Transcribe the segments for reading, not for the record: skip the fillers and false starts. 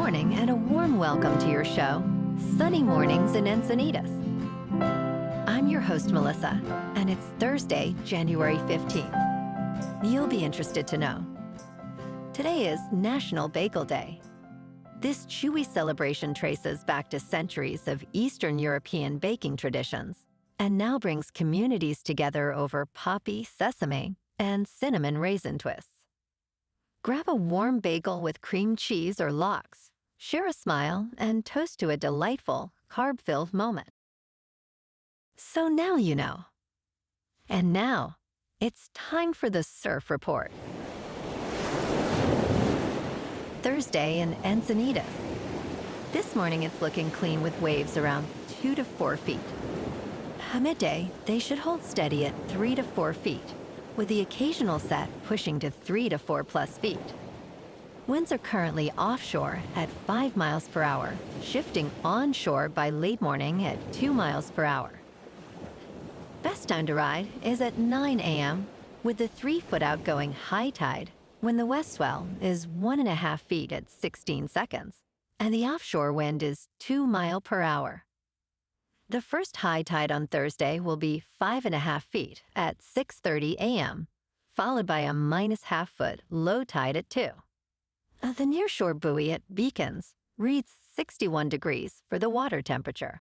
morning and a warm welcome to your show, Sunny Mornings in Encinitas. I'm your host, Melissa, and it's Thursday, January 15th. You'll be interested to know. Today is National Bagel Day. This chewy celebration traces back to centuries of Eastern European baking traditions and now brings communities together over poppy, sesame, and cinnamon raisin twists. Grab a warm bagel with cream cheese or lox, share a smile, and toast to a delightful, carb-filled moment. So now you know. And now, it's time for the Surf Report. Thursday in Encinitas. This morning it's looking clean with waves around 2 to 4 feet. At midday, they should hold steady at 3 to 4 feet, with the occasional set pushing to 3 to 4 plus feet. Winds are currently offshore at 5 miles per hour, shifting onshore by late morning at 2 miles per hour. Best time to ride is at 9 a.m., with the 3-foot outgoing high tide when the west swell is 1.5 feet at 16 seconds, and the offshore wind is 2 miles per hour. The first high tide on Thursday will be 5.5 feet at 6:30 a.m., followed by a -0.5 foot low tide at 2. The nearshore buoy at Beacons reads 61 degrees for the water temperature.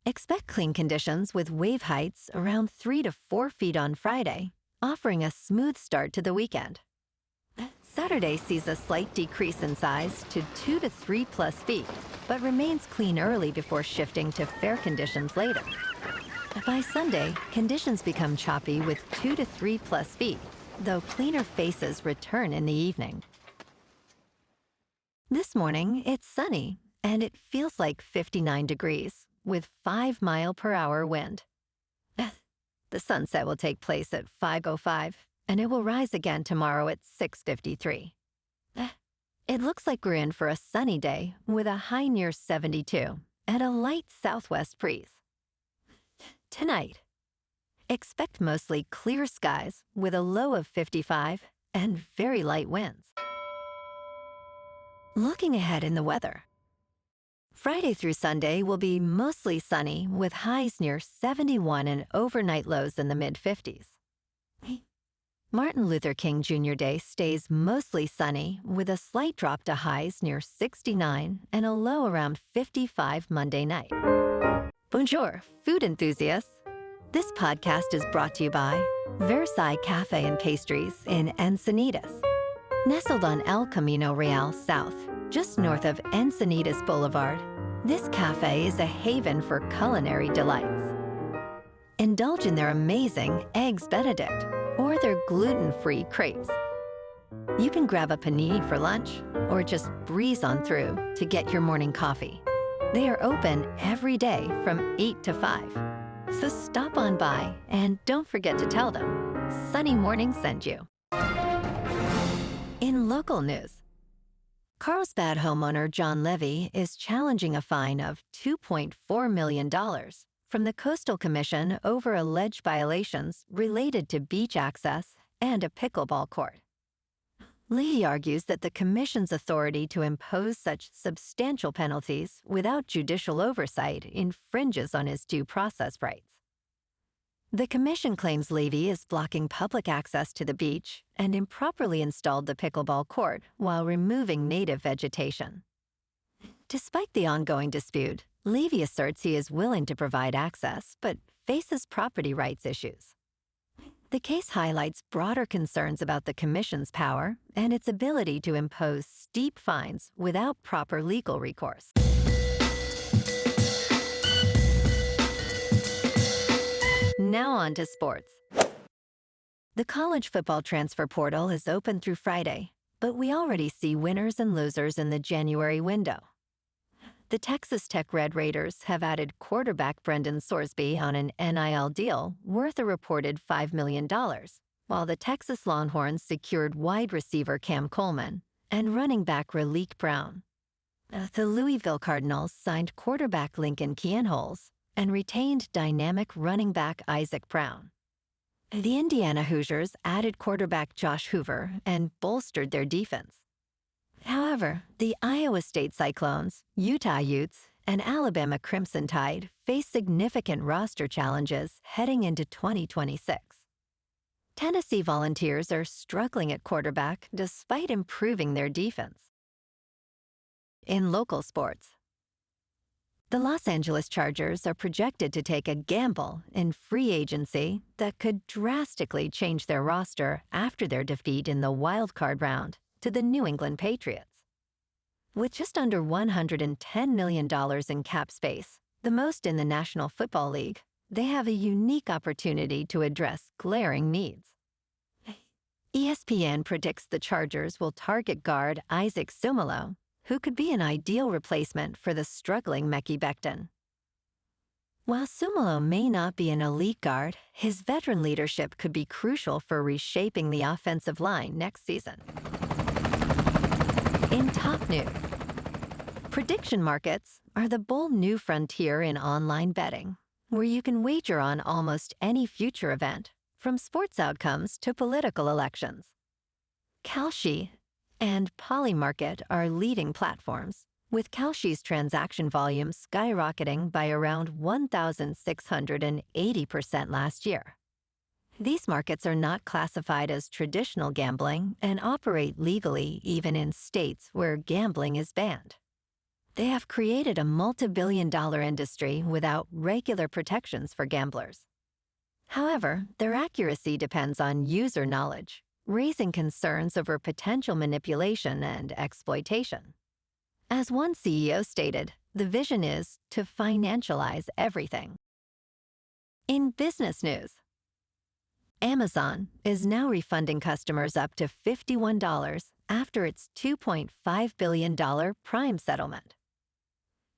Expect clean conditions with wave heights around 3 to 4 feet on Friday, offering a smooth start to the weekend. Saturday sees a slight decrease in size to 2 to 3 plus feet, but remains clean early before shifting to fair conditions later. By Sunday, conditions become choppy with 2 to 3 plus feet, though cleaner faces return in the evening. This morning, it's sunny, and it feels like 59 degrees, with 5 mile per hour wind. The sunset will take place at 5:05, and it will rise again tomorrow at 6:53. It looks like we're in for a sunny day with a high near 72 and a light southwest breeze. Tonight, expect mostly clear skies with a low of 55 and very light winds. Looking ahead in the weather. Friday through Sunday will be mostly sunny with highs near 71 and overnight lows in the mid-50s. Martin Luther King Jr. Day stays mostly sunny with a slight drop to highs near 69 and a low around 55 Monday night. Bonjour, food enthusiasts. This podcast is brought to you by Versailles Cafe and Pastries in Encinitas. Nestled on El Camino Real South, just north of Encinitas Boulevard, this cafe is a haven for culinary delights. Indulge in their amazing Eggs Benedict or their gluten-free crepes. You can grab a panini for lunch or just breeze on through to get your morning coffee. They are open every day from 8 to 5. So stop on by and don't forget to tell them Sunny Morning sent you. In local news, Carlsbad homeowner John Levy is challenging a fine of $2.4 million from the Coastal Commission over alleged violations related to beach access and a pickleball court. Levy argues that the Commission's authority to impose such substantial penalties without judicial oversight infringes on his due process rights. The Commission claims Levy is blocking public access to the beach and improperly installed the pickleball court while removing native vegetation. Despite the ongoing dispute, Levy asserts he is willing to provide access, but faces property rights issues. The case highlights broader concerns about the Commission's power and its ability to impose steep fines without proper legal recourse. Now on to sports. The college football transfer portal is open through Friday, but we already see winners and losers in the January window. The Texas Tech Red Raiders have added quarterback Brendan Sorsby on an NIL deal worth a reported $5 million, while the Texas Longhorns secured wide receiver Cam Coleman and running back Raleek Brown. The Louisville Cardinals signed quarterback Lincoln Kienholz and retained dynamic running back Isaac Brown. The Indiana Hoosiers added quarterback Josh Hoover and bolstered their defense. However, the Iowa State Cyclones, Utah Utes, and Alabama Crimson Tide face significant roster challenges heading into 2026. Tennessee Volunteers are struggling at quarterback despite improving their defense. In local sports, the Los Angeles Chargers are projected to take a gamble in free agency that could drastically change their roster after their defeat in the wild-card round to the New England Patriots. With just under $110 million in cap space, the most in the National Football League, they have a unique opportunity to address glaring needs. ESPN predicts the Chargers will target guard Isaac Sumalo, who could be an ideal replacement for the struggling Mekhi Becton. While Sumalo may not be an elite guard, his veteran leadership could be crucial for reshaping the offensive line next season. In top news, prediction markets are the bold new frontier in online betting, where you can wager on almost any future event, from sports outcomes to political elections. Kalshi and Polymarket are leading platforms, with Kalshi's transaction volume skyrocketing by around 1,680% last year. These markets are not classified as traditional gambling and operate legally even in states where gambling is banned. They have created a multi-billion-dollar industry without regular protections for gamblers. However, their accuracy depends on user knowledge, raising concerns over potential manipulation and exploitation. As one CEO stated, the vision is to financialize everything. In business news, Amazon is now refunding customers up to $51 after its $2.5 billion Prime settlement.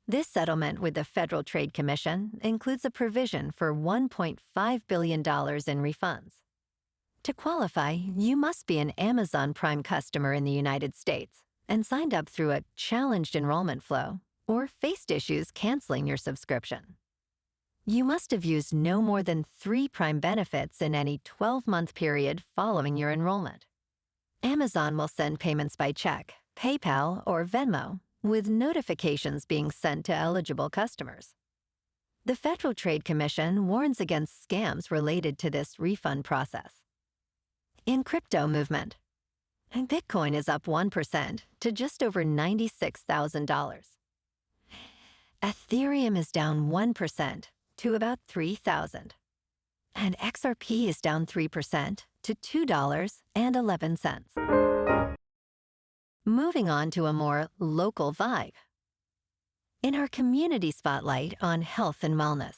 This settlement with the Federal Trade Commission includes a provision for $1.5 billion in refunds. To qualify, you must be an Amazon Prime customer in the United States and signed up through a challenged enrollment flow or faced issues canceling your subscription. You must have used no more than 3 Prime benefits in any 12-month period following your enrollment. Amazon will send payments by check, PayPal, or Venmo, with notifications being sent to eligible customers. The Federal Trade Commission warns against scams related to this refund process. In crypto movement, Bitcoin is up 1% to just over $96,000. Ethereum is down 1% to about $3,000. And XRP is down 3% to $2.11. Moving on to a more local vibe. In our community spotlight on health and wellness,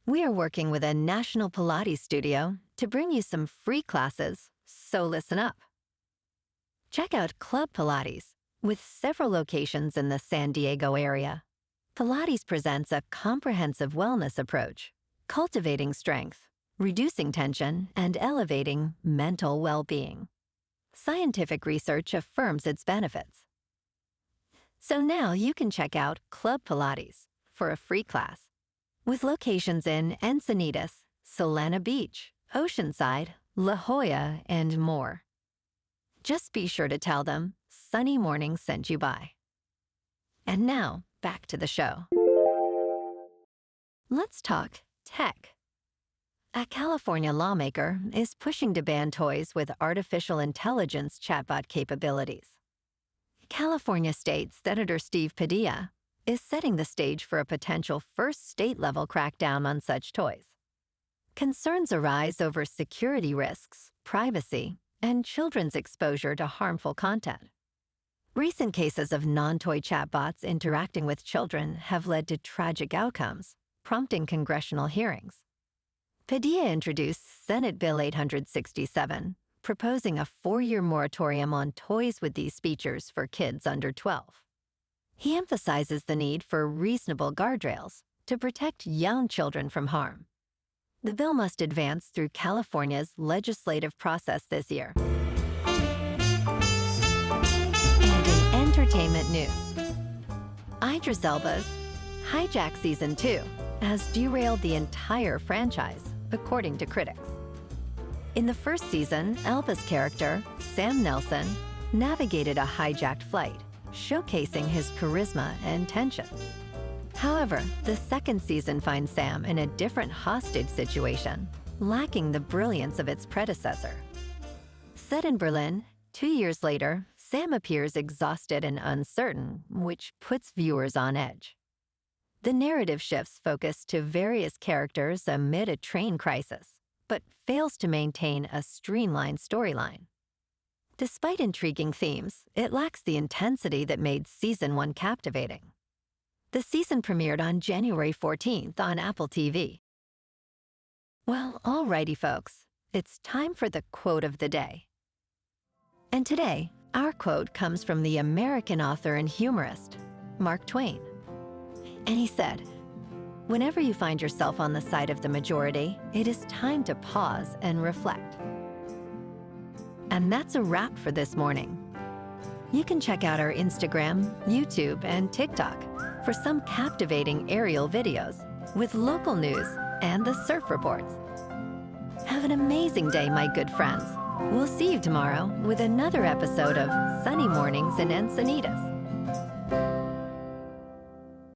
we are working with a national Pilates studio to bring you some free classes, so listen up. Check out Club Pilates, with several locations in the San Diego area. Pilates presents a comprehensive wellness approach, cultivating strength, reducing tension, and elevating mental well-being. Scientific research affirms its benefits. So now you can check out Club Pilates for a free class, with locations in Encinitas, Solana Beach, Oceanside, La Jolla, and more. Just be sure to tell them Sunny Morning sent you by. And now, back to the show. Let's talk tech. A California lawmaker is pushing to ban toys with artificial intelligence chatbot capabilities. California State Senator Steve Padilla is setting the stage for a potential first state-level crackdown on such toys. Concerns arise over security risks, privacy, and children's exposure to harmful content. Recent cases of non-toy chatbots interacting with children have led to tragic outcomes, prompting congressional hearings. Padilla introduced Senate Bill 867, proposing a 4-year moratorium on toys with these features for kids under 12. He emphasizes the need for reasonable guardrails to protect young children from harm. The bill must advance through California's legislative process this year. And in entertainment news, Idris Elba's Hijack Season 2 has derailed the entire franchise, according to critics. In the first season, Elba's character, Sam Nelson, navigated a hijacked flight, showcasing his charisma and tension. However, the second season finds Sam in a different hostage situation, lacking the brilliance of its predecessor. Set in Berlin, 2 years later, Sam appears exhausted and uncertain, which puts viewers on edge. The narrative shifts focus to various characters amid a train crisis, but fails to maintain a streamlined storyline. Despite intriguing themes, it lacks the intensity that made Season 1 captivating. The season premiered on January 14th on Apple TV. Well, alrighty, folks, it's time for the quote of the day. And today, our quote comes from the American author and humorist, Mark Twain. And he said, "Whenever you find yourself on the side of the majority, it is time to pause and reflect." And that's a wrap for this morning. You can check out our Instagram, YouTube, and TikTok for some captivating aerial videos with local news and the surf reports. Have an amazing day, my good friends. We'll see you tomorrow with another episode of Sunny Mornings in Encinitas.